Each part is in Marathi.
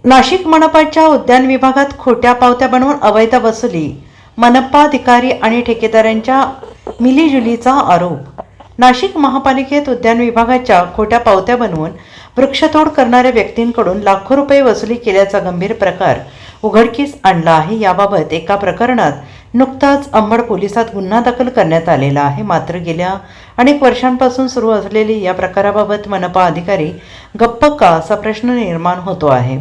नाशिक मनपाच्या उद्यान विभागात खोट्या पावत्या बनवून अवैध वसुली, मनपा अधिकारी आणि ठेकेदारांच्या मिलीजुलीचा आरोप। नाशिक महापालिकेत उद्यान विभागाच्या खोट्या पावत्या बनवून वृक्षतोड करणाऱ्या व्यक्तींकडून लाखो रुपये वसुली केल्याचा गंभीर प्रकार उघडकीस आणला आहे। याबाबत एका प्रकरणात नुकताच अंबड पोलिसात गुन्हा दाखल करण्यात आलेला आहे। मात्र गेल्या अनेक वर्षांपासून सुरू असलेली या प्रकाराबाबत मनपा अधिकारी गप्प का असा प्रश्न निर्माण होतो आहे।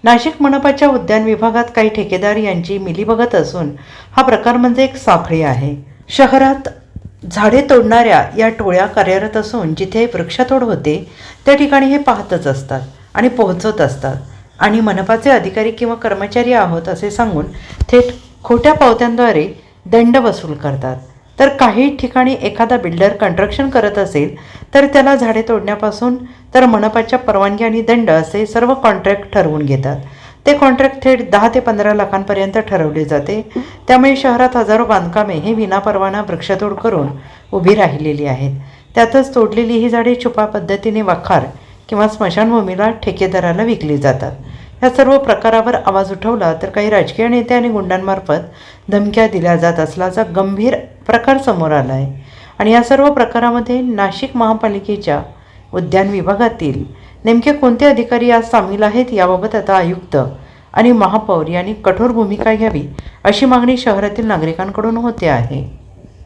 नाशिक मनपाच्या उद्यान विभागात काही ठेकेदार यांची मिलीभगत असून हा प्रकार म्हणजे एक साखळी आहे। शहरात झाडे तोडणाऱ्या या टोळ्या कार्यरत असून जिथे वृक्षतोड होते त्या ठिकाणी हे पाहतच असतात आणि पोहोचत असतात आणि मनपाचे अधिकारी किंवा कर्मचारी आहोत असे सांगून थेट खोट्या पावत्यांद्वारे दंड वसूल करतात। तर काही ठिकाणी एखादा बिल्डर कंस्ट्रक्शन करत असेल तर त्याला झाडे तोडण्यापासून तर मनपाच्या परवानगी आणि दंड असे सर्व कॉन्ट्रॅक्ट ठरवून घेतात। ते कॉन्ट्रॅक्ट थेट 10 ते 15 लाखांपर्यंत ठरवले जाते। त्यामुळे शहरात हजारो बांधकामे हे विनापरवाना वृक्षतोड करून उभी राहिलेली आहेत। त्यातच तोडलेली ही झाडे छुपा पद्धतीने वखार किंवा स्मशानभूमीला ठेकेदाराला विकली जातात। या सर्व प्रकारावर आवाज उठवला तर काही राजकीय नेते आणि गुंडांमार्फत धमक्या दिल्या जात असल्याचा गंभीर प्रकार समोर आला आहे। आणि या सर्व प्रकारामध्ये नाशिक महापालिकेच्या उद्यान विभागातील नेमके कोणते अधिकारी आज सामील आहेत याबाबत आता आयुक्त आणि महापौर यांनी कठोर भूमिका घ्यावी अशी मागणी शहरातील नागरिकांकडून होते आहे।